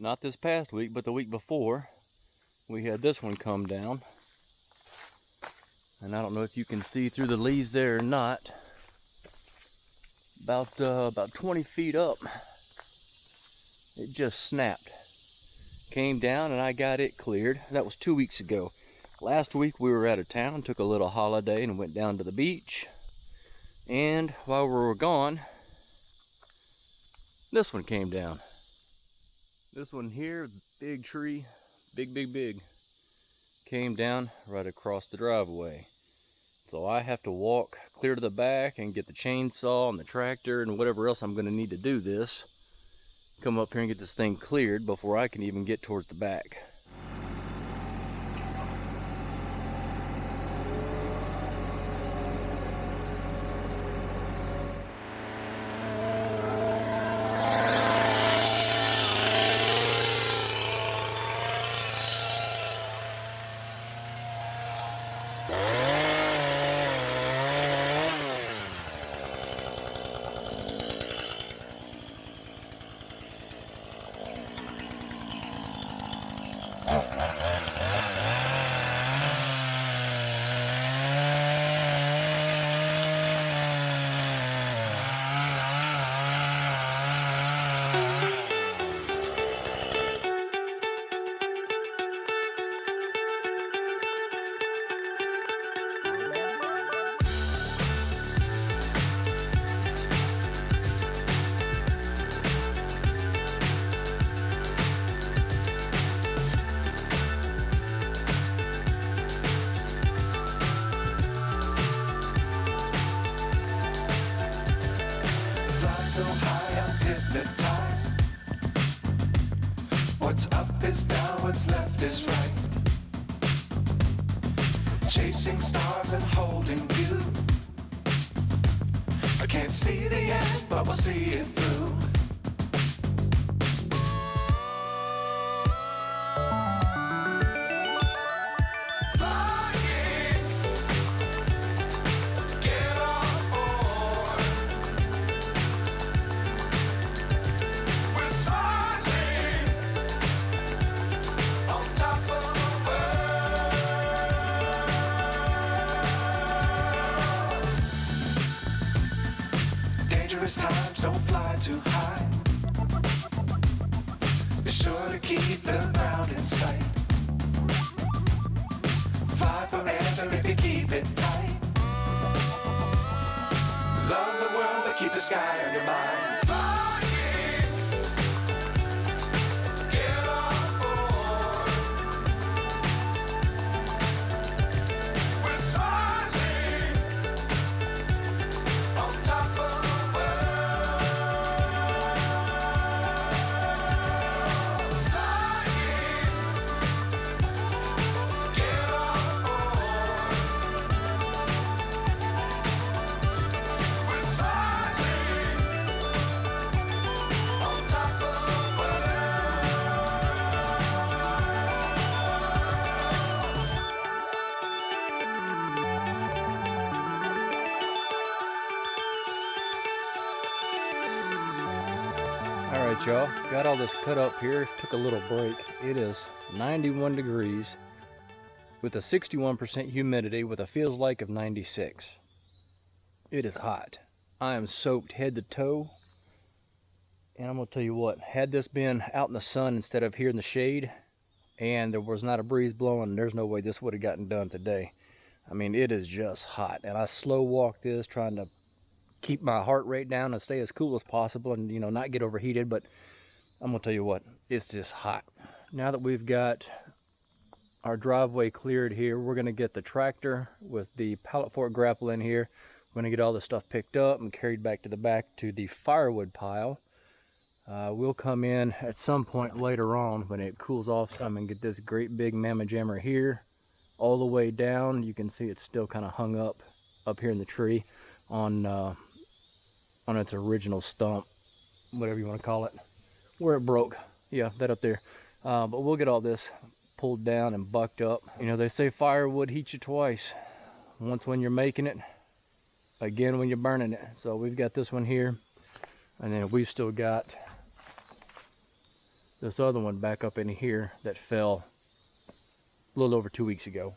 not this past week, but the week before, we had this one come down. And I don't know if you can see through the leaves there or not. About 20 feet up, it just snapped. Came down and I got it cleared. That was 2 weeks ago. Last week we were out of town, took a little holiday and went down to the beach. And while we were gone, this one came down. This one here, big tree, big, came down right across the driveway. So I have to walk clear to the back and get the chainsaw and the tractor and whatever else I'm going to need to do this. Come up here and get this thing cleared before I can even get towards the back. So high I'm hypnotized. What's up is down, what's left is right. Chasing stars and holding you. I can't see the end, but we'll see it through. Times don't fly too high. Be sure to keep the ground in sight. Fly forever if you keep it tight. Love the world but keep the sky on your mind. Alright y'all, got all this cut up here, took a little break. It is 91 degrees with a 61% humidity with a feels like of 96. It is hot. I am soaked head to toe. And I'm going to tell you what, had this been out in the sun instead of here in the shade, and there was not a breeze blowing, there's no way this would have gotten done today. I mean, it is just hot. And I slow walked this, trying to keep my heart rate down and stay as cool as possible and, you know, not get overheated. But I'm gonna tell you what, it's just hot. Now that we've got our driveway cleared here, we're gonna get the tractor with the pallet fork grapple in here. We're gonna get all this stuff picked up and carried back to the back to the firewood pile. We'll come in at some point later on when it cools off some and get this great big mamma jammer here all the way down. You can see it's still kind of hung up here in the tree on its original stump, whatever you want to call it, where it broke. Yeah, that up there. But we'll get all this pulled down and bucked up. You know, they say firewood heats you twice. Once when you're making it, again when you're burning it. So we've got this one here, and then we've still got this other one back up in here that fell a little over 2 weeks ago.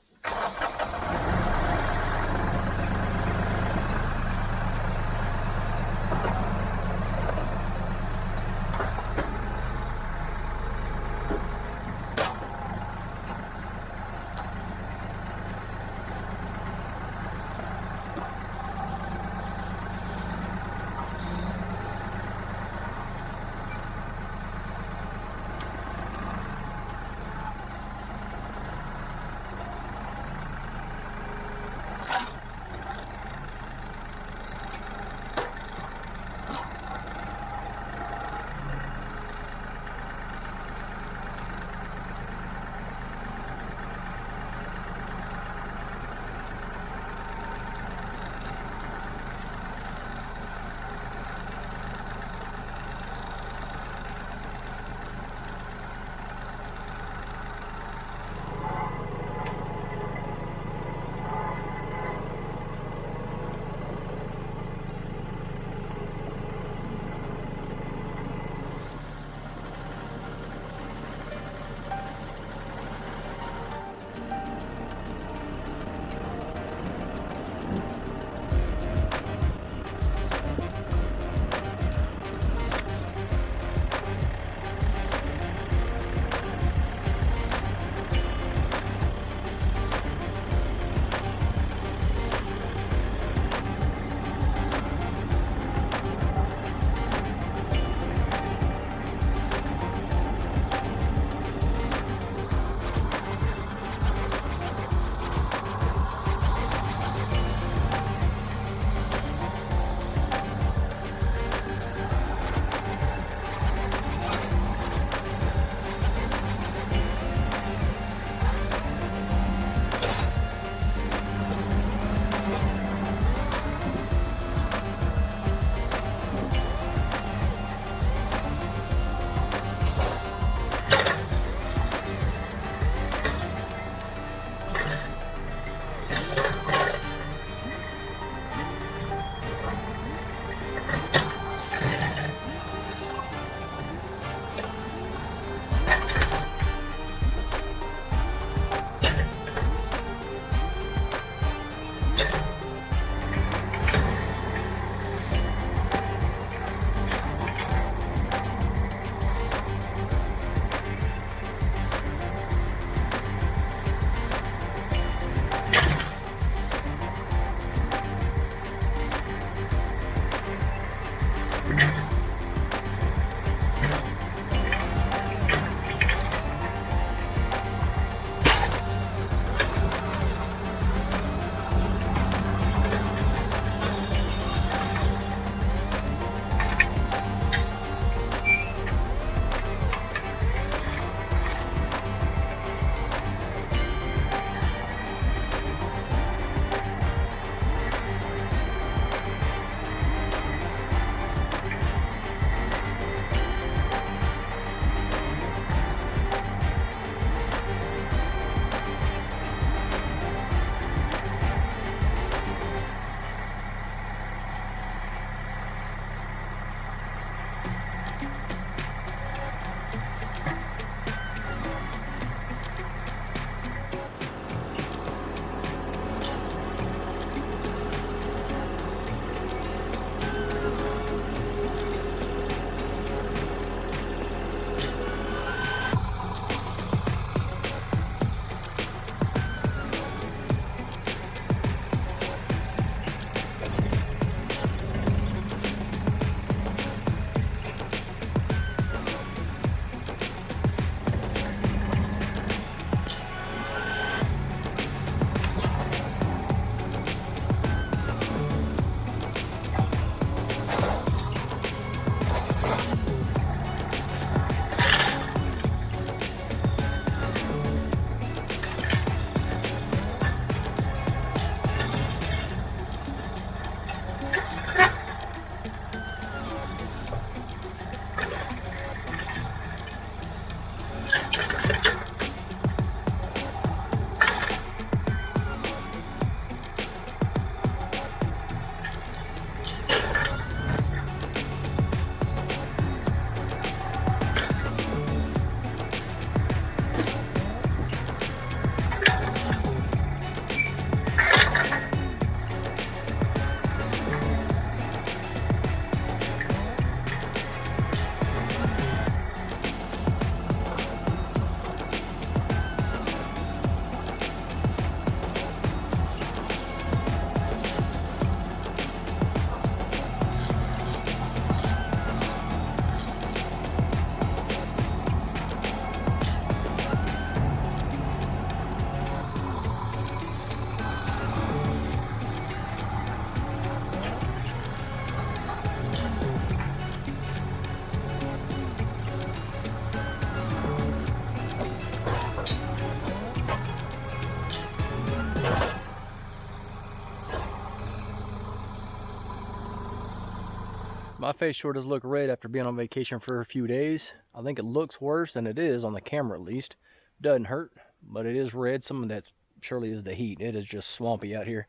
My face sure does look red after being on vacation for a few days. I think it looks worse than it is on the camera, at least. Doesn't hurt, but it is red. Some of that surely is the heat. It is just swampy out here.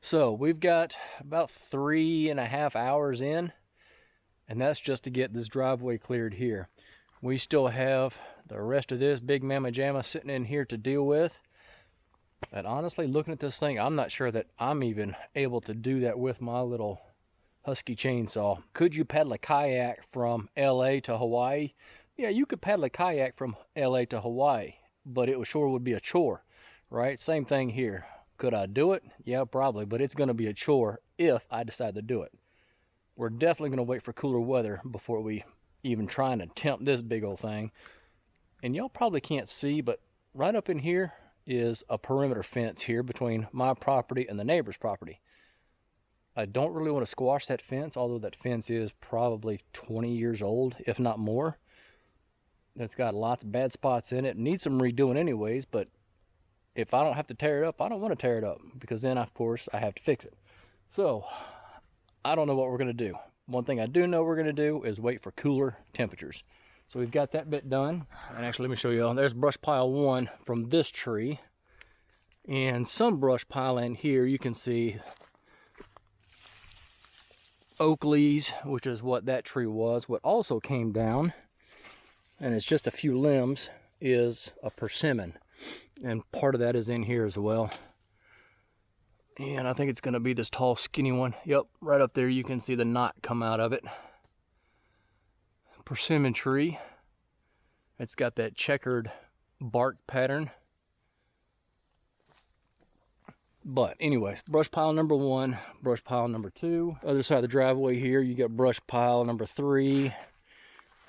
So we've got about 3.5 hours in, and that's just to get this driveway cleared here. We still have the rest of this big mamma jamma sitting in here to deal with. And honestly, looking at this thing, I'm not sure that I'm even able to do that with my little husky chainsaw. Could you paddle a kayak from LA to Hawaii? Yeah, you could paddle a kayak from LA to Hawaii, but it sure would be a chore, right? Same thing here. Could I do it? Yeah, probably, but it's going to be a chore if I decide to do it. We're definitely going to wait for cooler weather before we even try and attempt this big old thing. And y'all probably can't see, but right up in here is a perimeter fence here between my property and the neighbor's property. I don't really want to squash that fence, although that fence is probably 20 years old, if not more. It's got lots of bad spots in it. It needs some redoing anyways, but if I don't have to tear it up, I don't want to tear it up, because then, of course, I have to fix it. So, I don't know what we're going to do. One thing I do know we're going to do is wait for cooler temperatures. So we've got that bit done. And actually, let me show you. There's brush pile 1 from this tree. And some brush pile in here, you can see oak leaves, which is what that tree was. What also came down, and it's just a few limbs, is a persimmon. And part of that is in here as well. And I think it's going to be this tall, skinny one. Yep, right up there you can see the knot come out of it. Persimmon tree. It's got that checkered bark pattern. But anyways, brush pile number 1, brush pile number 2. Other side of the driveway here, you got brush pile number 3.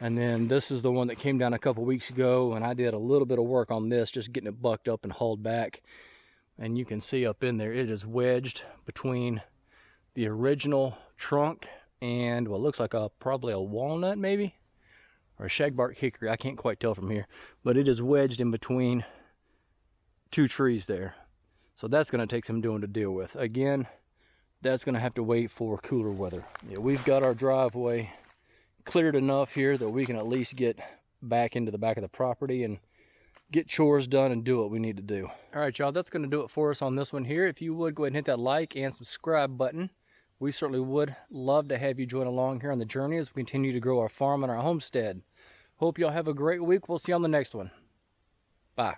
And then this is the one that came down a couple weeks ago, and I did a little bit of work on this, just getting it bucked up and hauled back. And you can see up in there, it is wedged between the original trunk and what looks like probably a walnut maybe, or a shagbark hickory. I can't quite tell from here, but it is wedged in between 2 trees there. So that's going to take some doing to deal with. Again, that's going to have to wait for cooler weather. Yeah, we've got our driveway cleared enough here that we can at least get back into the back of the property and get chores done and do what we need to do. All right, y'all, that's going to do it for us on this one here. If you would, go ahead and hit that like and subscribe button. We certainly would love to have you join along here on the journey as we continue to grow our farm and our homestead. Hope y'all have a great week. We'll see you on the next one. Bye.